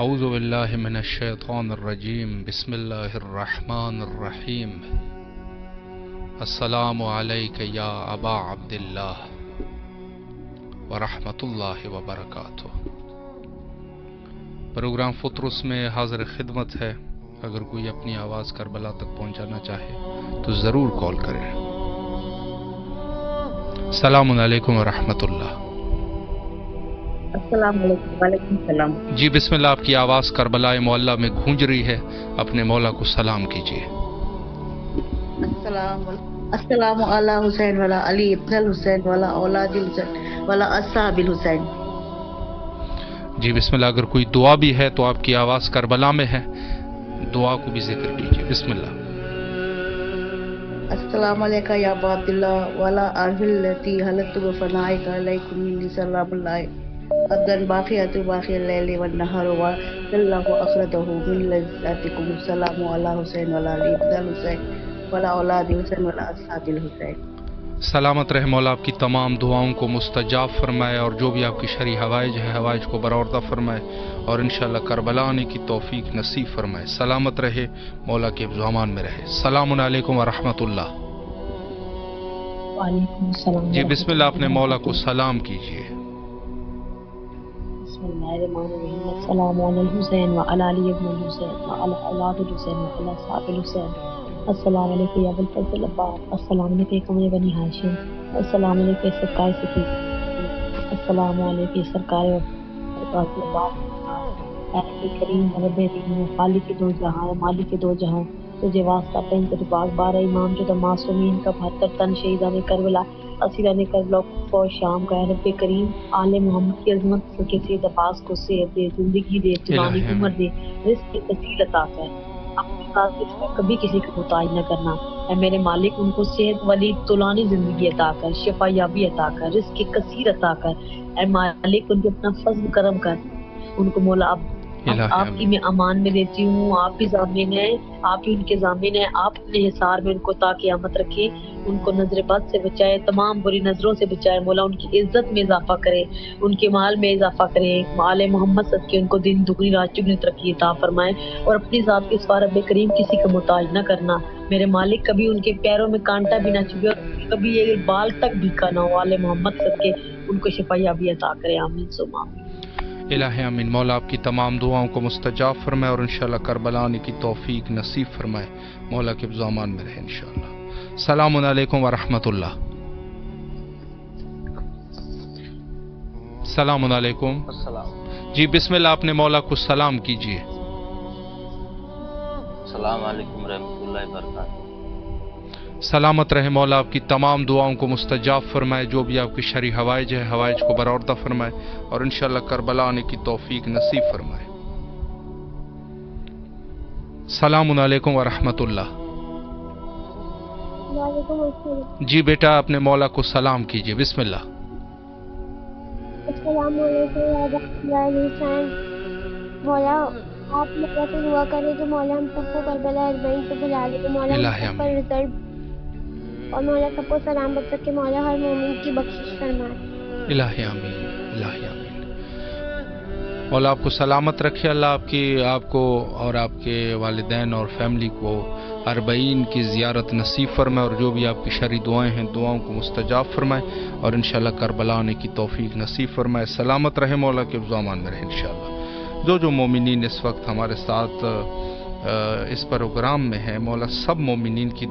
اعوذ باللہ من الشیطان الرجیم بسم اللہ الرحمن الرحیم السلام علیک یا ابا عبداللہ ورحمۃ اللہ وبرکاتہ۔ پروگرام فطرس میں حاضر خدمت ہے۔ اگر کوئی اپنی آواز کربلا تک پہنچانا چاہے تو ضرور کال کریں۔ السلام علیکم ورحمۃ اللہ۔ السلام علیکم۔ وعلیکم السلام۔ جی بسم اللہ، آپ کی آواز کربلا معلیٰ میں گونج رہی ہے، اپنے مولا کو سلام کیجیے۔ السلام علی حسین والا علی ابن الحسین والا اولاد الحسین والا اصحاب الحسین۔ جی بسم اللہ، اگر کوئی دعا بھی ہے تو آپ کی آواز کربلا میں ہے، دعا کو بھی ذکر کیجیے۔ بسم اللہ۔ السلام علیکم یا عبد اللہ والا التی حلت بفنائک علیکم منی سلام اللہ عبدن باقیات باقی اللیل والنہار واللہ اخرجہ من لذاتکم۔ السلام علی حسین والا علی ابن الحسین والا اولاد حسین والا اصحاب الحسین۔ سلامت رہے مولا، آپ کی تمام دعاؤں کو مستجاب فرمائے، اور جو بھی آپ کی شرعی حوائج ہے حوائج کو برآوردہ فرمائے، اور انشاءاللہ کربلا آنے کی توفیق نصیب فرمائے۔ سلامت رہے، مولا کے حفظ و امان میں رہے۔ السلام علیکم ورحمۃ اللہ۔ وعلیکم السلام۔ جی بسم اللہ، اپنے مولا کو سلام کیجیے۔ بسم اللہ الرحمن الرحیم۔ السلام علی الحسین وعلی علی ابن الحسین وعلی اولاد الحسین وعلی اصحاب الحسین۔ السلام علیکم یا ابوالفضل عباس۔ السلام علیکم قوم بنی ہاشم۔ السلام علیکم سرکار سکی۔ السلام علیکم سرکار اے کریم رب رحیم خالق دو جہاں مالک دو جہاں، تجھے واسطہ پینسٹھ باغ 12 امام جو معصومین کا 72 تن شہیدان کربلا اسیران کربلا فوج شام کا۔ رب کریم آل محمد کی عظمت کے سید عباس کو صحت دے، زندگی دے، جوانی عمر دے، رزق کثیر عطا کر، اپنے ساتھ اس میں کبھی کسی کو محتاج نہ کرنا۔ اے میرے مالک، ان کو صحت والی طولانی زندگی عطا کر، شفا یابی عطا کر، رزق کثیر عطا کر۔ اے مالک، ان کو اپنا فضل کرم کر، ان کو مولا آپ کی میں امان میں دیتی ہوں۔ آپ ہی ضامن ہیں، آپ ہی ان کے ضامن ہیں۔ آپ اپنے حصار میں ان کو تا قیامت رکھے، ان کو نظر بد سے بچائے، تمام بری نظروں سے بچائے۔ مولا ان کی عزت میں اضافہ کرے، ان کے مال میں اضافہ کرے۔ آل محمد صدقے ان کو دن دگنی رات چگنی ترقی عطا فرمائے، اور اپنی ذات کے سوا رب کریم کسی کا محتاج نہ کرنا۔ میرے مالک، کبھی ان کے پیروں میں کانٹا بھی نہ چبھے، اور کبھی یہ بال تک بھیکا نہ ہو۔ آل محمد صدقے ان کو شفا یابی عطا کرے، آمین ثم آمین۔ الہ امین۔ مولا آپ کی تمام دعاؤں کو مستجاب فرمائے، اور انشاءاللہ کربلا آنے کی توفیق نصیب فرمائے۔ مولا کے حفظ و امان میں رہے انشاءاللہ۔ السلام علیکم ورحمۃ اللہ۔ السلام علیکم۔ جی بسم اللہ، اپنے مولا کو سلام کیجیے۔ السلام علیکم ورحمۃ اللہ وبرکاتہ۔ سلامت رہے مولا، آپ کی تمام دعاؤں کو مستجاب فرمائے، جو بھی آپ کی شرعی حوائج ہے حوائج کو برآوردہ فرمائے، اور انشاءاللہ کربلا آنے کی توفیق نصیب فرمائے۔ السلام علیکم ورحمۃ اللہ۔ وعلیکم السلام۔ جی بیٹا، اپنے مولا کو سلام کیجیے۔ بسم اللہ۔ السلام علیکم یا رحمۃ حسین۔ مولا آپ مولا سے دعا کریں کہ مولا ہم سب کو کربلا اربعین پہ بلا لے، مولا ہم سب پر رزلٹ، اور مولا سب کو سلام بچ سکے، مولا ہر مومن کی بخشش فرمائے۔ الہ آمین، الہ آمین۔ مولا آپ کو سلامت رکھے، اللہ آپ کو اور آپ کے والدین اور فیملی کو اربعین کی زیارت نصیب فرمائے، اور جو بھی آپ کی شرعی دعائیں ہیں دعاؤں کو مستجاب فرمائے، اور انشاءاللہ کربلا آنے کی توفیق نصیب فرمائے۔ سلامت رہے، مولا کے حفظ و امان میں رہے انشاءاللہ۔ جو مومنین اس وقت ہمارے ساتھ اس پروگرام میں ہیں، مولا سب مومنین کی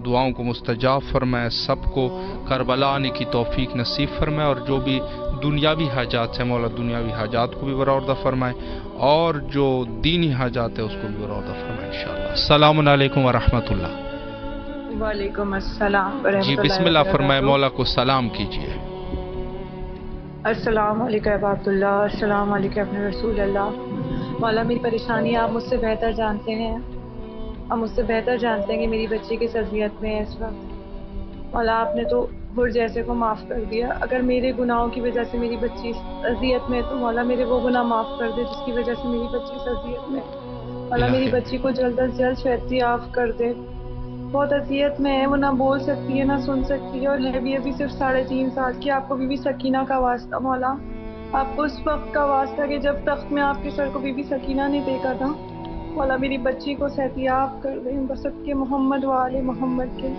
دعاؤں کو مستجاب فرمائے، سب کو کربلا آنے کی توفیق نصیب فرمائے، اور جو بھی دنیاوی حاجات ہیں مولا دنیاوی حاجات کو بھی برآوردہ فرمائے، اور جو دینی حاجات ہے اس کو بھی برآوردہ فرمائے انشاءاللہ۔ السلام علیکم ورحمۃ اللہ۔ وعلیکم السلام ورحمۃ اللہ۔ جی بسم اللہ فرمائے، مولا کو سلام کیجیے۔ السلام علیکم عبد اللہ۔ السلام علیکم اپنے رسول اللہ۔ مولا میری پریشانی آپ مجھ سے بہتر جانتے ہیں، آپ مجھ سے بہتر جانتے ہیں کہ میری بچی کس اذیت میں ہے اس وقت۔ مولا آپ نے تو ہر جیسے کو معاف کر دیا، اگر میرے گناہوں کی وجہ سے میری بچی اس اذیت میں ہے تو مولا میرے وہ گناہ معاف کر دے جس کی وجہ سے میری بچی اس اذیت میں ہے۔ مولا میری بچی کو جلد از جلد شفا عطا کر دے، بہت اذیت میں ہے، وہ نہ بول سکتی ہے نہ سن سکتی ہے، اور ہے بھی ابھی صرف 3.5 سال کی۔ آپ کو بی بی سکینہ کا واسطہ مولا آپ کو اس وقت کا واسطہ کہ جب تخت میں آپ کے سر کو بی بی سکینہ نے دیکھا تھا، مولا میری بچی کو صحتیاب کر دیں بسط کے محمد وآل محمد کے،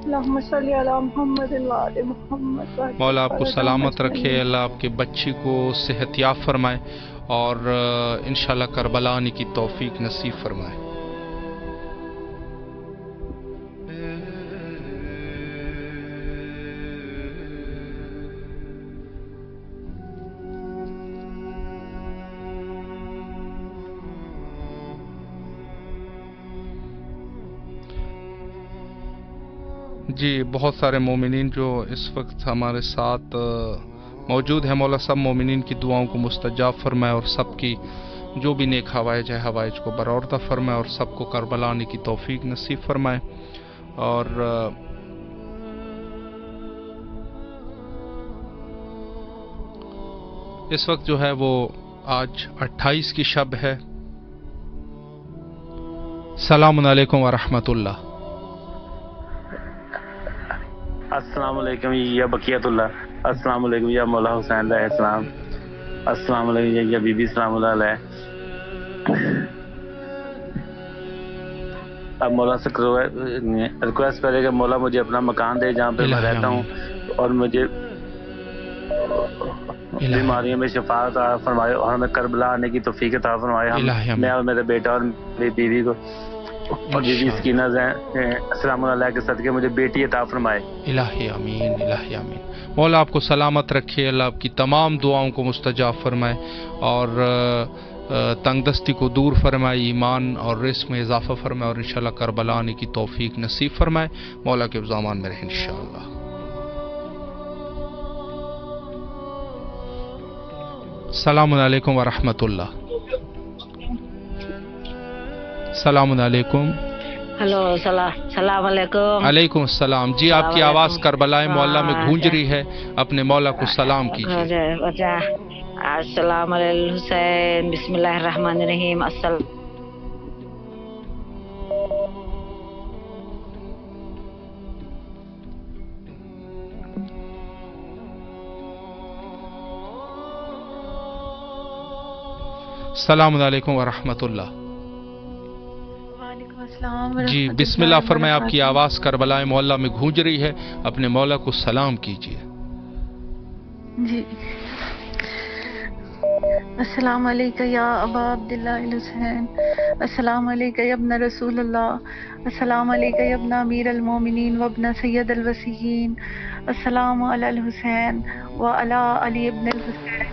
اللہم صلی علی محمد وآل محمد۔ مولا آپ کو سلامت رکھے، اللہ آپ کے بچی کو صحت یاب فرمائے اور انشاءاللہ کربلا آنے کی توفیق نصیب فرمائے۔ جی بہت سارے مومنین جو اس وقت ہمارے ساتھ موجود ہیں، مولا سب مومنین کی دعاؤں کو مستجاب فرمائے اور سب کی جو بھی نیک حوائج ہے حوائج کو برآوردہ فرمائے اور سب کو کربلا آنے کی توفیق نصیب فرمائے۔ اور اس وقت جو ہے وہ آج 28 کی شب ہے۔ السلام علیکم ورحمۃ اللہ۔ السلام علیکم یا بقیت اللہ، السلام علیکم یا مولا حسین علیہ السلام، السلام علیکم یا بی بی سلام اللہ علیہ۔ اب مولا سے ریکویسٹ کرے کہ مولا مجھے اپنا مکان دے جہاں پہ میں رہتا ہوں، اور مجھے بیماریوں میں شفا عطا فرمائے اور ہمیں کربلا آنے کی توفیق عطا فرمائے، میں اور میرے بیٹا اور میری بیوی کو اور بی بی سکینہ السلام علیہ کے صدقے مجھے بیٹی عطا فرمائے۔ الہی آمین، الہی آمین۔ مولا آپ کو سلامت رکھے، اللہ آپ کی تمام دعاؤں کو مستجاب فرمائے اور تنگ دستی کو دور فرمائے، ایمان اور رزق میں اضافہ فرمائے اور انشاءاللہ کربلا آنے کی توفیق نصیب فرمائے۔ مولا کے ضامان میں رہے انشاءاللہ۔ السلام علیکم ورحمۃ اللہ۔ السلام علیکم۔ ہلو، السلام علیکم۔ علیکم السلام۔ جی آپ کی آواز کربلا معلیٰ میں گونج رہی ہے، اپنے مولا کو سلام کیجیے۔ السلام علیہ حسین، بسم اللہ الرحمن الرحیم۔ السلام علیکم ورحمۃ اللہ۔ جی بسم اللہ فرمائے، آپ کی آواز کربلا معلیٰ میں گونج رہی ہے، اپنے مولا کو سلام کیجیے۔ جی السلام علیکم یا ابا عبداللہ الحسین، السلام علیکم یا ابن رسول اللہ، السلام علیکم یا ابن امیر المومنین و ابن سید الوصیین، السلام علی الحسین وعلی علی ابن الحسین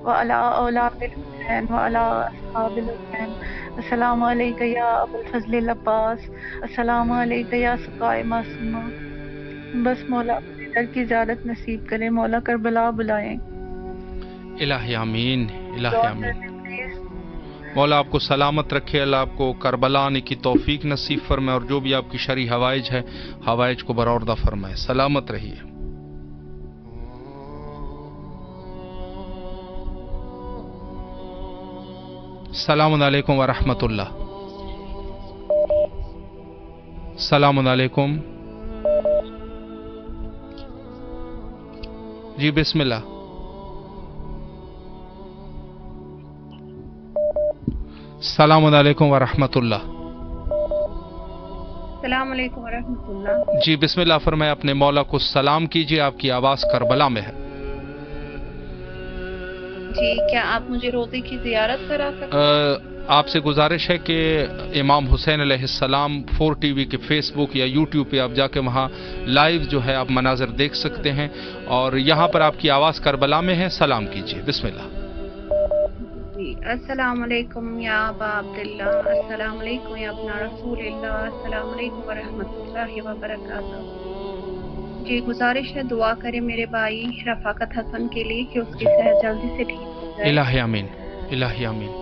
وعلی اولاد الحسین وعلی اصحاب الحسین، السلام علیکم یا ابو الفضل العباس، السلام علیکم یا سقائے معصومہ۔ بس مولا اپنے در کی زیارت نصیب کرے، مولا کربلا بلائیں۔ الہی آمین، الہی آمین۔ مولا آپ کو سلامت رکھے، اللہ آپ کو کربلا آنے کی توفیق نصیب فرمائے اور جو بھی آپ کی شرعی حوائج ہے حوائج کو برآوردہ فرمائے۔ سلامت رہیے۔ السلام علیکم ورحمۃ اللہ۔ السلام علیکم۔ جی بسم اللہ۔ السلام علیکم ورحمۃ اللہ۔ السلام علیکم ورحمۃ اللہ۔ جی بسم اللہ فرمائے، اپنے مولا کو سلام کیجیے، آپ کی آواز کربلا میں ہے۔ جی کیا آپ مجھے روزے کی زیارت کرا سکتے؟ آپ سے گزارش ہے کہ امام حسین علیہ السلام 4 ٹی وی کے فیس بک یا یوٹیوب پہ آپ جا کے وہاں لائیو جو ہے آپ مناظر دیکھ سکتے ہیں، اور یہاں پر آپ کی آواز کربلا میں ہے، سلام کیجیے۔ بسم اللہ۔ جی السلام علیکم یا ابا عبداللہ، السلام علیکم یا ابن رسول اللہ، السلام علیکم ورحمۃ اللہ وبرکاتہ۔ جی گزارش ہے دعا کریں میرے بھائی رفاقت حسن کے لیے کہ اس کی صحت جلدی سے ٹھیک ہو جائے۔ الہی آمین، الہی آمین۔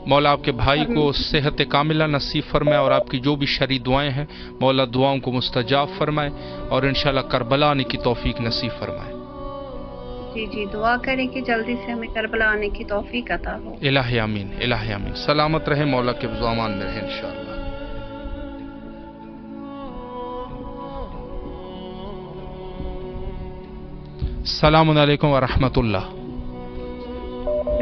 مولا آپ کے بھائی کو صحت کاملہ نصیب فرمائے اور آپ کی جو بھی شرعی دعائیں ہیں مولا دعاؤں کو مستجاب فرمائے اور انشاءاللہ کربلا آنے کی توفیق نصیب فرمائے۔ جی جی دعا کریں کہ جلدی سے ہمیں کربلا آنے کی توفیق عطا ہو۔ الہی آمین، الہی آمین۔ سلامت رہے، مولا کے ضامان میں رہے انشاءاللہ۔ السلام علیکم ورحمۃ اللہ۔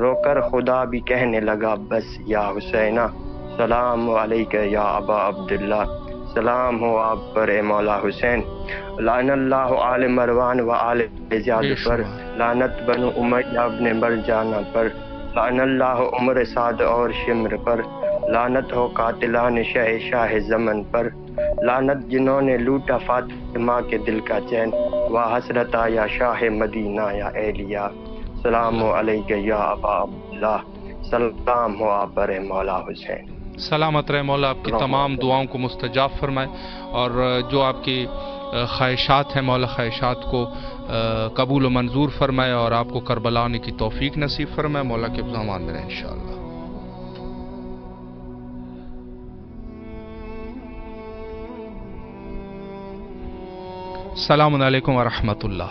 رو کر خدا بھی کہنے لگا بس یا حسینہ، سلام علیکہ یا ابا عبداللہ، سلام ہو آپ پر اے مولا حسین، لعن اللہ آل مروان و آل زیاد پر، لعنت بنو امیہ ابن مرجانہ پر، لعن اللہ عمر سعد اور شمر پر، لعنت ہو قاتلان شاہ زمن پر، لعنت جنہوں نے لوٹا فاطمہ کے دل کا چین، وا حسرتا یا شاہ مدینہ یا اہلیہ، سلام علیکہ یا ابا عبداللہ، سلام ہو آپ پر اے مولا حسین۔ سلامت رہے مولا، آپ کی تمام دعاؤں کو مستجاب فرمائے، اور جو آپ کی خواہشات ہیں مولا، خواہشات کو قبول و منظور فرمائے، اور آپ کو کربلا آنے کی توفیق نصیب فرمائے۔ مولا کے زمان میں رہے انشاءاللہ۔ السلام علیکم ورحمۃ اللہ۔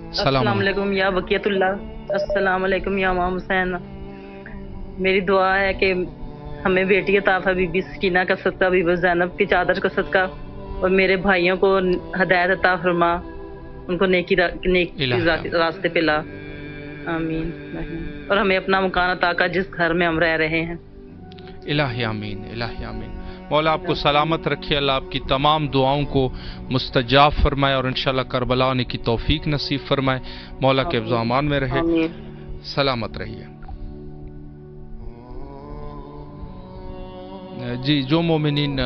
السلام علیکم یا بقیت اللہ، السلام علیکم یا امام حسین۔ میری دعا ہے کہ ہمیں بیٹی عطا فرما، بی بی سکینہ کا صدقہ، بی بی زینب کی چادر کا صدقہ، اور میرے بھائیوں کو ہدایت عطا فرما، ان کو نیکی راستے پہ لا، آمین۔ اور ہمیں اپنا مکان عطا کر جس گھر میں ہم رہ رہے ہیں، الہی آمین، الہی آمین۔ مولا آپ کو سلامت رکھے، اللہ آپ کی تمام دعاؤں کو مستجاب فرمائے، اور انشاءاللہ کربلا آنے کی توفیق نصیب فرمائے۔ مولا کے حفظ و امان میں رہے، سلامت رہیے۔ جی، جو مومنین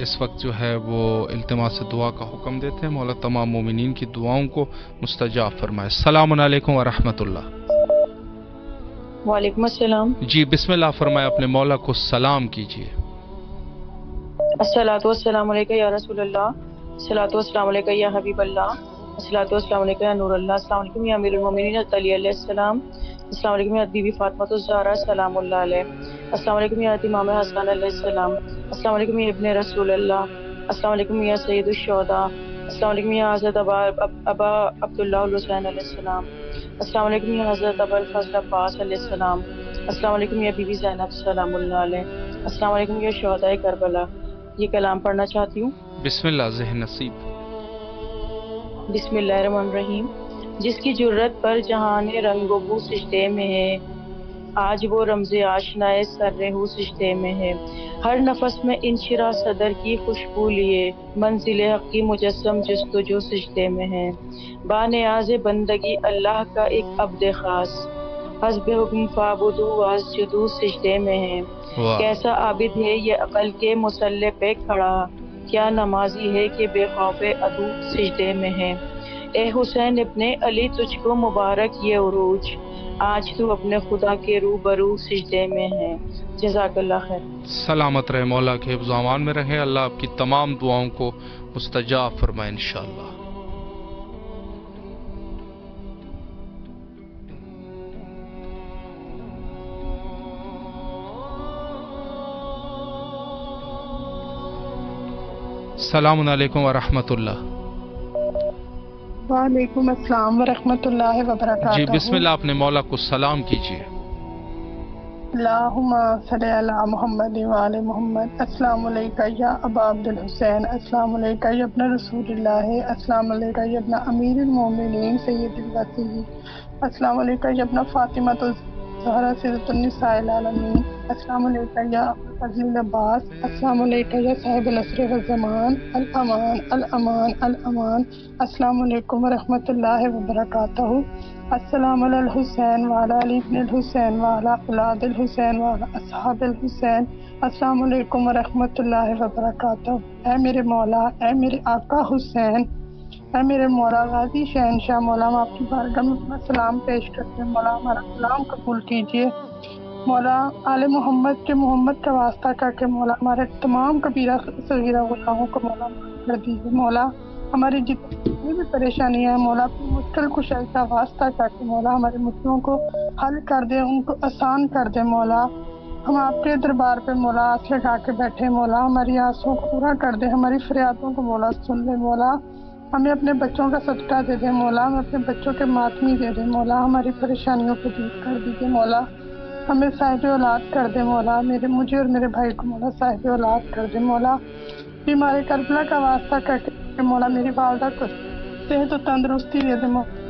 اس وقت جو ہے وہ التماس دعا کا حکم دیتے ہیں، مولا تمام مومنین کی دعاؤں کو مستجاب فرمائے۔ السلام علیکم ورحمۃ اللہ۔ وعلیکم السلام۔ جی بسم اللہ فرمائے، اپنے مولا کو سلام کیجیے۔ الصلاۃ والسلام علیکہ یا رسول اللہ، الصلاۃ والسلام علیکہ یا حبیب اللہ، الصلاۃ والسلام علیکہ یا نور اللہ، السلام علیکم یا امیر المومنین علی علیہ السلام، السلام علیکم یا بی بی فاطمہ الزہرا سلام اللہ علیہ، السلام علیکم یا امام حسن علیہ السلام، السلام علیکم یا ابن رسول اللہ، السلام علیکم یا سید الشہداء، السلام علیکم یا حضرت ابا عبداللہ الحسین علیہ السلام، السلام علیکم یا حضرت ابا الفضل عباس علیہ السلام، السلام علیکم یا بی بی زینب سلام اللہ علیہ، السلام علیکم یا شہداء کربلا۔ یہ کلام پڑھنا چاہتی ہوں۔ بسم اللہ، ذہن نصیب۔ بسم اللہ الرحمن الرحیم۔ جس کی جرت پر جہان رنگ و بو سجدے میں ہے، آج وہ رمز آشنائے سر رہو سجدے میں ہے، ہر نفس میں انشرا صدر کی خوشبو لیے، منزل حق کی مجسم جستجو سجدے میں ہے، بانیاز بندگی اللہ کا ایک عبد خاص، حسب حکم فعبدو واسجدو سجدے میں ہے، کیسا عابد ہے یہ عقل کے مسلح پہ کھڑا، کیا نمازی ہے کہ بے خوف عدو سجدے میں ہے، اے حسین ابن علی تجھ کو مبارک یہ عروج، آج تو اپنے خدا کے روبرو سجدے میں ہے۔ جزاک اللہ خیر۔ سلامت رہے، مولا کے حفظ و امان میں رہے، اللہ آپ کی تمام دعاؤں کو مستجاب فرمائے انشاءاللہ۔ السلام علیکم ورحمۃ اللہ۔ وعلیکم السلام ورحمۃ اللہ وبرکاتہ۔ جی بسم اللہ، اپنے مولا کو سلام کیجیے۔ اللہم صلی علی محمد وعلی محمد۔ السلام علیکم یا ابا عبد الحسین، السلام علیکم یا ابن رسول اللہ، السلام علیکم یا ابن امیر المومنین سید الوصیین، السلام علیکم یا ابن فاطمہ الزہرا سیدۃ النساء العالمین، السلام علیکم یا فضیل عباس، السلام علیکم یا صاحب العصر والزمان، الامان الامان الامان، السلام علیکم ورحمۃ اللہ وبرکاتہ۔ السلام علی الحسین وعلی علی ابن الحسین وعلی اولاد الحسین وعلی اصحاب الحسین، السلام علیکم ورحمۃ اللہ وبرکاتہ۔ اے میرے مولا، اے میرے آقا حسین، اے میرے مولا غازی شہنشاہ، مولا ہم آپ کی بارگاہ میں اپنا سلام پیش کرتے ہیں، مولا ہمارا سلام قبول کیجیے۔ مولا آل محمد کے محمد کا واسطہ کر کے مولا ہمارے تمام کبیرہ صغیرہ گناہوں کو مولا معاف کر دیجیے۔ مولا ہماری جتنی بھی پریشانیاں ہیں مولا اپنی مشکل کشائی کا واسطہ کر کے مولا ہمارے مسئلوں کو حل کر دے، ان کو آسان کر دے۔ مولا ہم آپ کے دربار پہ مولا آس لگا کے بیٹھے، مولا ہماری آسوں کو پورا کر دے، ہماری فریادوں کو مولا سن لے۔ مولا ہمیں اپنے بچوں کا صدقہ دے دے، مولا ہمیں اپنے بچوں کے ماتمی دے دے، مولا ہماری پریشانیوں کو دور کر دیجیے۔ مولا ہمیں صاحب اولاد کر دے، مولا مجھے اور میرے بھائی کو مولا صاحب اولاد کر دے۔ مولا بیمار کربلا کا واسطہ کر کے مولا میری والدہ کو صحت و تندرستی دے دے،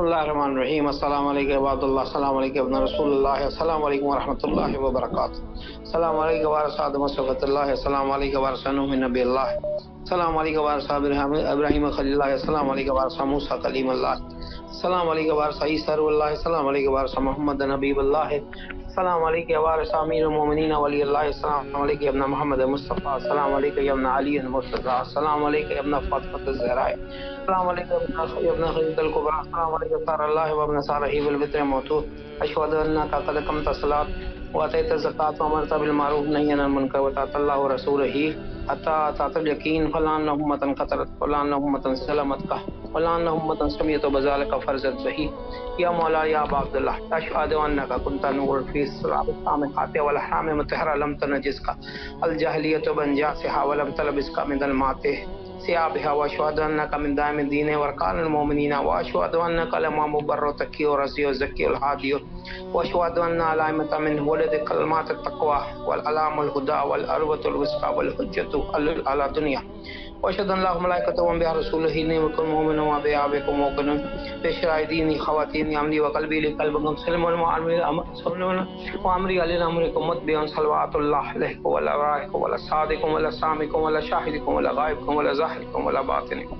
اللہ الرحمن الرحیم. السلام علیکم عباد اللہ، السلام علیکم ابن رسول اللہ، السلام علیکم ورحمۃ اللہ وبرکاتہ. السلام علیکم وارث آدم صفوت اللہ، السلام علیکم وارث نوح نبی اللہ، السلام علیکم وارث ابراہیم خلیل اللہ، السلام علیکم وارث موسیٰ کلیم اللہ، السلام علیکم وارث عیسیٰ روح اللہ، السلام علیکم وارث محمد نبی اللہ، السلام علیکم وارث امیر المومنین ولی اللہ، السلام علیکم ابن محمد مصطفیٰ، السلام علیکم ابن علی المرتضی، السلام علیکم ابن فاطمہ الزہرا، السلام علیکم ابن خدیجۃ الکبریٰ، السلام علیکم سار اللہ وابن صالح بالبتر موتور، اشهد انک قد قمت الصلاۃ واتیت الزکاۃ وامرت بالمعروف نہی عن المنکر وطاعت اللہ ورسولہ حتی اتاک الیقین، فلان امة قتلت فلان امة سلمت فلان امة سمیت بذلک فرضا صحیح. یا مولا یا ابا عبداللہ، اشهد انک کنت نور فی السابقات والاحرام مطہرا لم تنجسک الجاہلیۃ بانجاسها ولم تلبسک من الماء ثيابها، واشهد انك من دائم الدين واركان المؤمنين، واشهد انك الامام البر التقي والرزي والزكي والهادي، واشهد ان علامه من ولد كلمات التقوى والعلام الهدى والعروه الوثقى والحجه على الدنيا، واشهد ان الله وملائكته وانبياء رسوله انكم مؤمنون وبيابكم موقنون بشرائدين خواتين عمري وقلبي لقلبكم سلم وامري علينا امركم متبعا صلوات الله عليكم وعلى ارواحكم وعلى صادقكم وعلى سامعكم وعلى شاهدكم وعلى غائبكم وعلى ظاهركم وعلى باطنكم.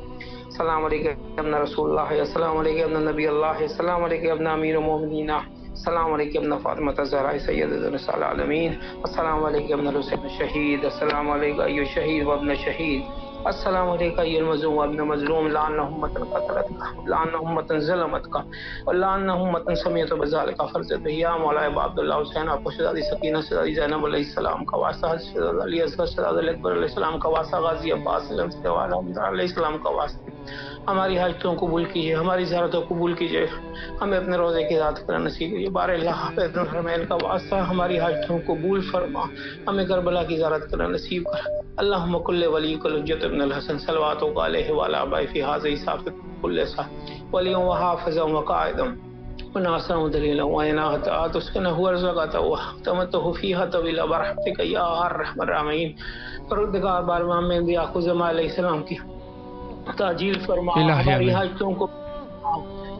السلام علیکم ابن رسول اللہ، السلام علیکم ابن نبی اللہ، السلام علیکم ابن امیر المومنین، السلام علیکم ابن فاطمہ الزہرا سیدۃ النساء العالمین، السلام علیکم ابن الحسین الشہید، السلام علیکم ایھا الشہید وابن شہید، السلام علیکم ایھا المظلوم وابن مظلوم، لعن امة قتلتک لعن امة ظلمتک ولعن امة سمیت بذلک فرضا. یا مولا عبد اللہ حسین، آپ کو شہزادی سکینہ شہزادی زینب علیہ السلام کا واسطہ، شہزادہ علی اصغر شہزادہ اکبر علیہ السلام کا واسطہ، غازی عباس علیہ السلام کا واسطہ ہماری حاجتوں کو قبول کیجیے، ہماری زیارتوں کو قبول کیجیے، ہمیں اپنے روزے کی ذات کرنا نصیب کیجیے. بار اللہ حافظ الحرمین کا واسطہ ہماری حاجتوں کو قبول فرما، ہمیں کربلا کی زیارت کرنا نصیب کر. اللہم کل ولیک الحجۃ ابن الحسن صلواتک علیہ وعلی آبائہ فی ھذہ صافی کل سا ولی وحافظا وقائدا وناصرا ودلیلا وعناۃ تسکنہ ورزقہ وتمتع فیہا طویلا برحمتک یا ارحم الراحمین. پروردگار بار امام انبیاء خزیمہ علیہ السلام کی تاجیل فرما، ہماری حاجتوں کو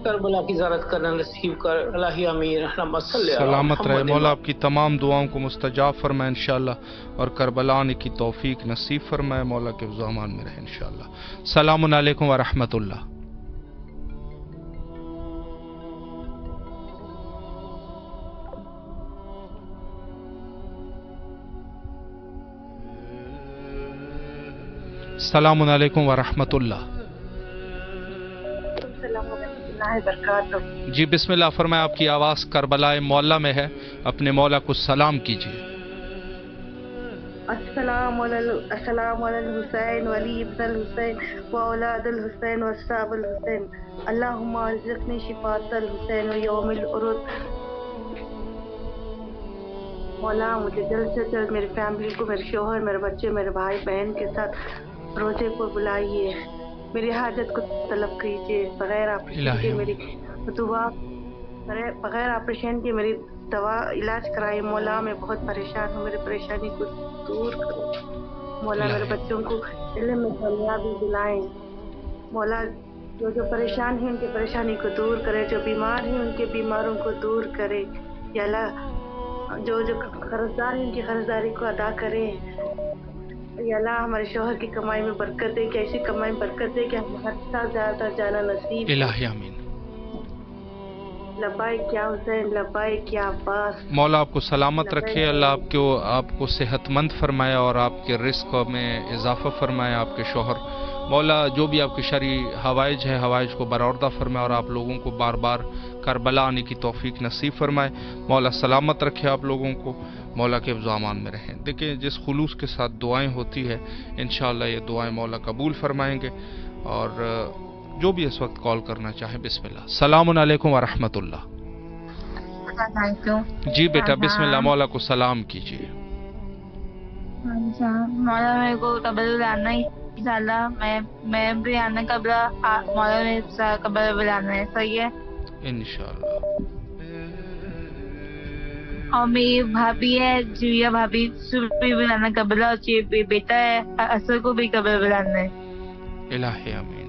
کربلا کی زیارت کرنا نصیب کر. الہی امین سلامت رہے مولا، آپ کی تمام دعاؤں کو مستجاب فرمائے انشاءاللہ، اور کربلا آنے کی توفیق نصیب فرمائے، مولا کے امان میں رہے انشاءاللہ. السلام علیکم ورحمۃ اللہ. السلام علیکم ورحمۃ اللہ. جی بسم اللہ فرمائے، آپ کی آواز کربلا مولا میں ہے، اپنے مولا کو سلام کیجیے. السلام علی الحسین ولی ابن الحسین و اولاد الحسین و اصحاب الحسین، اللہم ارزقنی شفاعت الحسین و یوم العرض. مولا مجھے جلد سے جلد میری فیملی کو، میرے شوہر، میرے بچے، میرے بھائی بہن کے ساتھ روزے پر بلائیے، میری حاجت کو طلب کیجیے. بغیر آپریشن کے میری دعا، بغیر آپریشن کے میری دوا علاج کرائیے. مولا میں بہت پریشان ہوں، میری پریشانی کو دور کرو. مولا میرے بچوں کو علم میں کامیابی دلائیں. مولا جو پریشان ہیں ان کی پریشانی کو دور کرے، جو بیمار ہیں ان کے بیماروں کو دور کرے. یا اللہ جو قرضدار ہیں ان کی قرضداری کو ادا کرے. یا اللہ ہمارے شوہر کی کمائی میں برکت دے، کہ ایسی کمائی میں برکت دے کہ ہم ہر سال زیادہ جانا نصیب. الہی آمین. لبیک یا حسین، لبیک یا عباس. مولا آپ کو سلامت رکھے، اللہ آپ کو صحت مند فرمائے اور آپ کے رزق میں اضافہ فرمائے. آپ کے شوہر مولا جو بھی آپ کی شرعی حوائج ہے، حوائج کو برآوردہ فرمائے، اور آپ لوگوں کو بار بار کربلا آنے کی توفیق نصیب فرمائے. مولا سلامت رکھے آپ لوگوں کو، مولا کے امان میں رہیں. دیکھیں جس خلوص کے ساتھ دعائیں ہوتی ہے انشاءاللہ یہ دعائیں مولا قبول فرمائیں گے. اور جو بھی اس وقت کال کرنا چاہے بسم اللہ. السلام علیکم ورحمۃ اللہ. جی بیٹا بسم اللہ، مولا کو سلام کیجیے. مولا میرے کو قبر بلانا ہی انشاءاللہ، میں بھی آنا قبر، مولا نے قبر بلانا ہے. صحیح ہے انشاءاللہ. اور میری بھابھی ہے جویا بھابی، بھی بلانا قبر، اور بیٹا ہے اصل کو بھی قبر بلانا ہے. الہی آمین.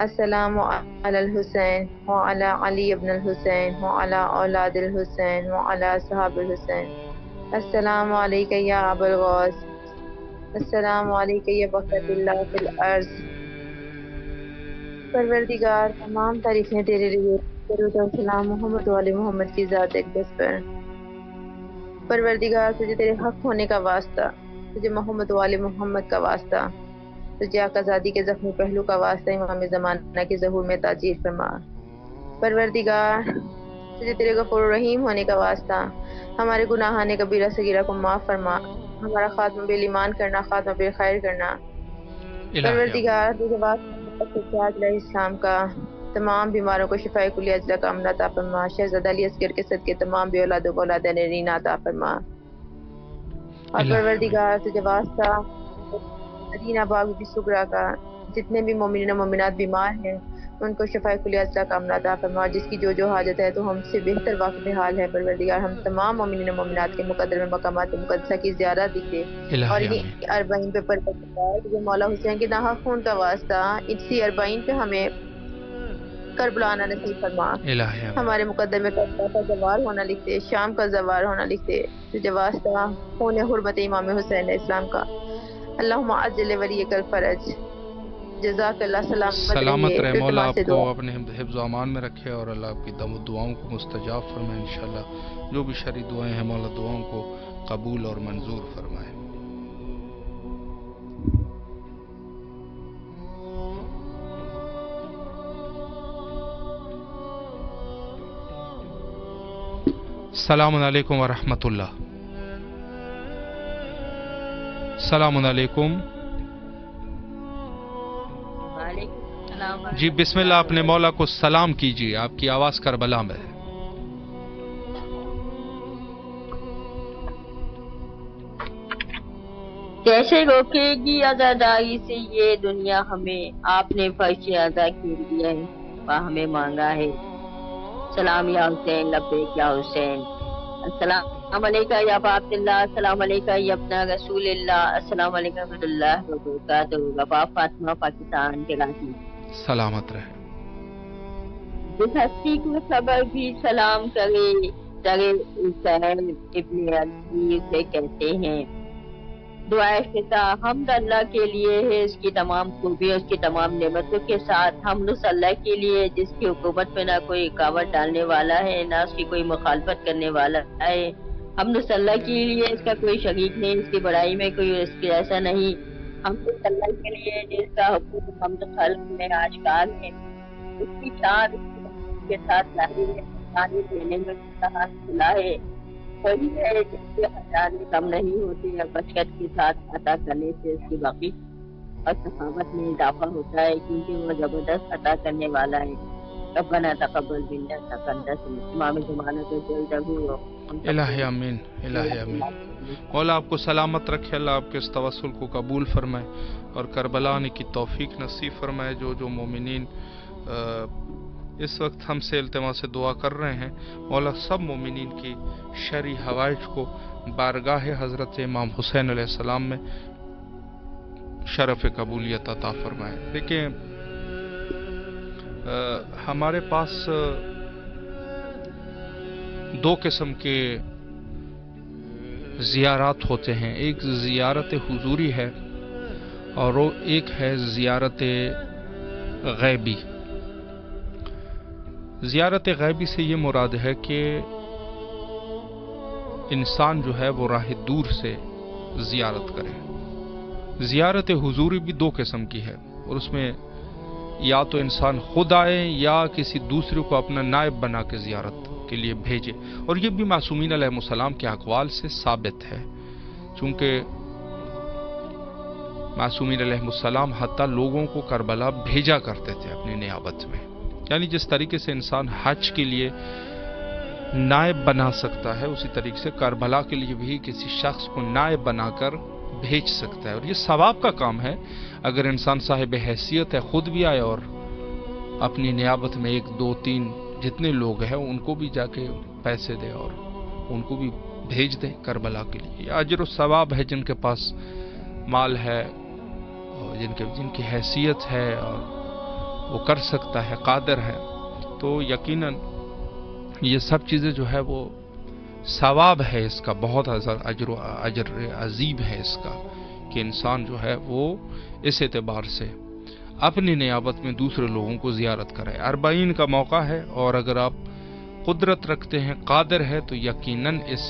السلام علی الحسین وعلی علی ابن الحسین وعلی اولاد الحسین وعلی اصحاب الحسین. السلام علیکہ یا ابا الغوث. السلام علیکہ یا بقیت اللہ فی الارض. پروردگار تمام تعریفیں تیرے لیے، درود و سلام محمد و علی محمد کی ذات اقدس پر. پروردگار تجھے تیرے حق ہونے کا واسطہ، تجھے محمد و علی محمد کا واسطہ، تجھے آقازادی کے زخمی پہلو کا واسطہ امام زمانہ کے ظہور میں تاجیر فرما. پروردگار تجھے تیرے غفور الرحیم ہونے کا واسطہ ہمارے گناہان کبیرہ صغیرہ کو معاف فرما، ہمارا خاتمہ بالایمان کرنا، خاتمہ بالخیر کرنا. پروردگار تجھے واسطہ علیہ السلام کا تمام بیماروں کو شفاء کلی اجلا کا عمل عطا فرما. شہزادہ علی اصغر کے صدقے تمام بے اولادوں کو اولاد نرین عطا فرما. اور پروردگار تجھے واسطہ مدینہ باغ بی سغرا کا جتنے بھی مومنین و مومنات بیمار ہیں ان کو شفاء کلی اجلا کا عمل عطا فرما. جس کی جو حاجت ہے تو ہم سے بہتر واقف حال ہے. پروردگار ہم تمام مومنین و مومنات کے مقدر میں مقامات مقدسہ کی زیارت دکھے اور انہیں اربعین پہ پروردگار جو مولا حسین کے ناحق خون کا واسطہ اسی اربعین پہ ہمیں کربلا آنا نصیب فرما. ہمارے مقدر میں کربلا کا زوار ہونا لکھتے، شام کا زوار ہونا لکھتے، تجھے واسطہ خون حرمت امام حسین علیہ السلام کا. اللہم عجل ولیک الفرج. جزاک اللہ. سلامت رہے. مولا آپ کو اپنے حفظ و امان میں رکھے اور اللہ آپ کی دعاؤں کو مستجاب فرمائے. انشاءاللہ جو بھی شرعی دعائیں ہیں مولا دعاؤں کو قبول اور منظور فرمائے. السلام علیکم ورحمۃ اللہ. السلام علیکم. جی بسم اللہ، اپنے مولا کو سلام کیجیے. آپ کی آواز کربلا میں ہے. کیسے روکے گی عزاداری سے یہ دنیا ہمیں، آپ نے فرش ادا کیے دیا ہے وہ ہمیں مانگا ہے. سلام یا حسین لبیک یا حسین. السلام علیکم یا ابا عبداللہ. السلام علیکم یا ابن رسول اللہ. السلام علیکم ورحمۃ اللہ وبرکاتہ. وفا فاطمہ پاکستان کے راضی سلامت رہے. جس ہستی کو صبر بھی سلام کرے در حسین ابن علی سے کہتے ہیں. دعا افتتاح حمد اللہ کے لیے ہے، اس کی تمام خوبی، اس کی تمام نعمتوں کے ساتھ. حمد اللہ کے لیے جس کی حکومت میں نہ کوئی رکاوٹ ڈالنے والا ہے نہ اس کی کوئی مخالفت کرنے والا ہے. حمد اللہ کے لیے اس کا کوئی شریک نہیں، اس کی بڑائی میں کوئی اس کے ایسا نہیں. حمد اللہ کے لیے جس کا حکم حمد خلق میں آشکار ہے، اس کی شان کے ساتھ ظاہر ہے، پانی دینے میں کھلا ہے. وہی ہے جس کے خزانے کم نہیں ہوتے یا بچت کے ساتھ عطا کرنے سے اس کی باقی اور سخاوت میں اضافہ ہوتا ہے، کیونکہ وہ زبردست عطا کرنے والا ہے. ربنا تقبل منا انک انت امام زمانہ کو جلد ہو. الہی آمین. الہی آمین. مولا آپ کو سلامت رکھے. اللہ آپ کے اس توسل کو قبول فرمائے اور کربلا آنے کی توفیق نصیب فرمائے. جو مومنین اس وقت ہم سے التماس سے دعا کر رہے ہیں، مولا سب مومنین کی شرعی حوائج کو بارگاہ حضرت امام حسین علیہ السلام میں شرف قبولیت عطا فرمائے. دیکھیں ہمارے پاس دو قسم کے زیارات ہوتے ہیں. ایک زیارت حضوری ہے اور ایک ہے زیارت غیبی. زیارت غیبی سے یہ مراد ہے کہ انسان جو ہے وہ راہ دور سے زیارت کرے. زیارت حضوری بھی دو قسم کی ہے اور اس میں یا تو انسان خود آئے یا کسی دوسرے کو اپنا نائب بنا کے زیارت کے لیے بھیجے. اور یہ بھی معصومین علیہ السلام کے اقوال سے ثابت ہے، چونکہ معصومین علیہ السلام حتیٰ لوگوں کو کربلا بھیجا کرتے تھے اپنی نیابت میں. یعنی جس طریقے سے انسان حج کے لیے نائب بنا سکتا ہے اسی طریقے سے کربلا کے لیے بھی کسی شخص کو نائب بنا کر بھیج سکتا ہے. اور یہ ثواب کا کام ہے. اگر انسان صاحب حیثیت ہے خود بھی آئے اور اپنی نیابت میں 1 2 3 جتنے لوگ ہیں ان کو بھی جا کے پیسے دے اور ان کو بھی بھیج دے کربلا کے لیے. یہ اجر و ثواب ہے جن کے پاس مال ہے اور جن کی حیثیت ہے اور وہ کر سکتا ہے، قادر ہے، تو یقیناً یہ سب چیزیں جو ہے وہ ثواب ہے اس کا، بہت اجر عظیم ہے اس کا، کہ انسان جو ہے وہ اس اعتبار سے اپنی نیابت میں دوسرے لوگوں کو زیارت کرے۔ 40 کا موقع ہے، اور اگر آپ قدرت رکھتے ہیں، قادر ہے، تو یقیناً اس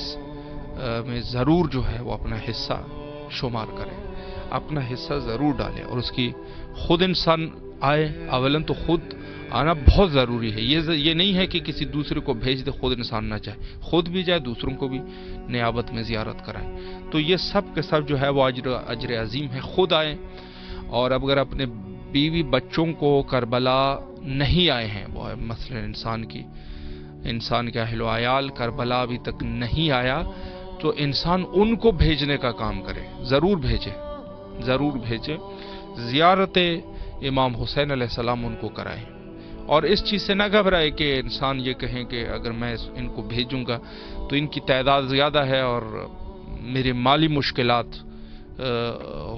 میں ضرور جو ہے وہ اپنا حصہ شمار کرے، اپنا حصہ ضرور ڈالے، اور اس کی خود انسان آئے۔ اولاً تو خود آنا بہت ضروری ہے، یہ نہیں ہے کہ کسی دوسرے کو بھیج دے، خود انسان نہ جائے، خود بھی جائے، دوسروں کو بھی نیابت میں زیارت کرائے۔ تو یہ سب کے سب جو ہے وہ اجر عظیم ہے، خود آئیں۔ اور اگر اپنے بیوی بچوں کو کربلا نہیں آئے ہیں، وہ مثلا انسان کے اہل و عیال کربلا ابھی تک نہیں آیا، تو انسان ان کو بھیجنے کا کام کرے، ضرور بھیجے، زیارت امام حسین علیہ السلام ان کو کرائے، اور اس چیز سے نہ گھبرائے کہ انسان یہ کہیں کہ اگر میں ان کو بھیجوں گا تو ان کی تعداد زیادہ ہے اور میرے مالی مشکلات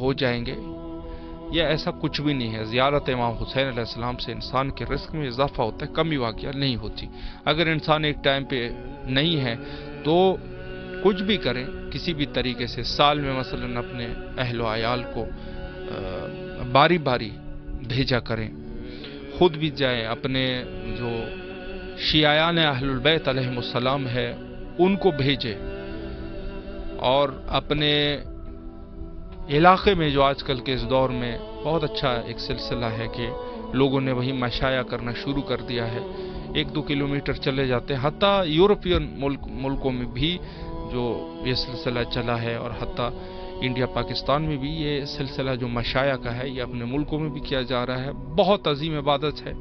ہو جائیں گے۔ یہ ایسا کچھ بھی نہیں ہے۔ زیارت امام حسین علیہ السلام سے انسان کے رزق میں اضافہ ہوتا ہے، کمی واقعہ نہیں ہوتی۔ اگر انسان ایک ٹائم پہ نہیں ہے تو کچھ بھی کریں، کسی بھی طریقے سے، سال میں مثلا اپنے اہل و عیال کو باری باری بھیجا کریں، خود بھی جائیں، اپنے جو شیعیان اہل البیت علیہم السلام ہے ان کو بھیجیں، اور اپنے علاقے میں جو آج کل کے اس دور میں بہت اچھا ایک سلسلہ ہے کہ لوگوں نے وہی مشایا کرنا شروع کر دیا ہے، 1-2 کلومیٹر چلے جاتے ہیں، حتیٰ یورپین ملکوں میں بھی جو یہ سلسلہ چلا ہے، اور حتیٰ انڈیا پاکستان میں بھی یہ سلسلہ جو مشایا کا ہے یہ اپنے ملکوں میں بھی کیا جا رہا ہے۔ بہت عظیم عبادت ہے،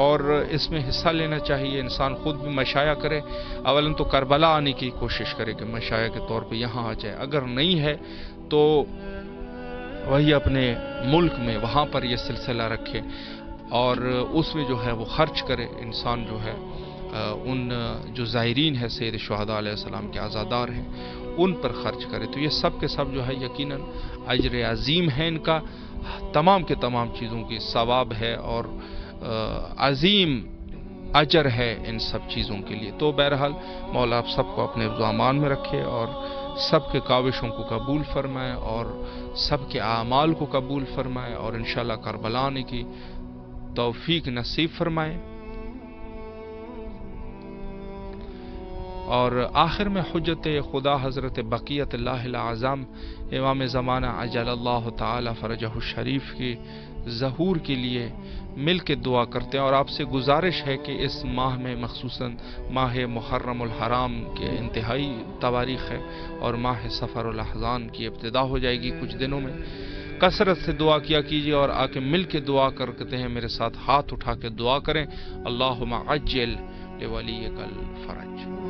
اور اس میں حصہ لینا چاہیے، انسان خود بھی مشایا کرے۔ اولاً تو کربلا آنے کی کوشش کرے کہ مشایا کے طور پہ یہاں آ جائے، اگر نہیں ہے تو وہی اپنے ملک میں وہاں پر یہ سلسلہ رکھے، اور اس میں جو ہے وہ خرچ کرے، انسان جو ہے ان جو زائرین ہے سید شہداء علیہ السلام کے عزادار ہیں ان پر خرچ کرے۔ تو یہ سب کے سب جو ہے یقیناً اجر عظیم ہے، ان کا تمام کے تمام چیزوں کی ثواب ہے، اور عظیم اجر ہے ان سب چیزوں کے لیے۔ تو بہرحال مولا آپ سب کو اپنے امان میں رکھے، اور سب کے کاوشوں کو قبول فرمائے، اور سب کے اعمال کو قبول فرمائے، اور انشاءاللہ کربلا آنے کی توفیق نصیب فرمائے۔ اور آخر میں حجت خدا حضرت بقیت اللہ العظام امام زمانہ عجل اللہ تعالی فرجہ الشریف کی ظہور کے لیے مل کے دعا کرتے ہیں، اور آپ سے گزارش ہے کہ اس ماہ میں مخصوصاً ماہ محرم الحرام کے انتہائی تواریخ ہے، اور ماہ سفر الاحزان کی ابتدا ہو جائے گی کچھ دنوں میں۔ کثرت سے دعا کیا کیجیے، اور آ کے مل کے دعا کرتے ہیں، میرے ساتھ ہاتھ اٹھا کے دعا کریں، اللہم عجل لولیک الفرج۔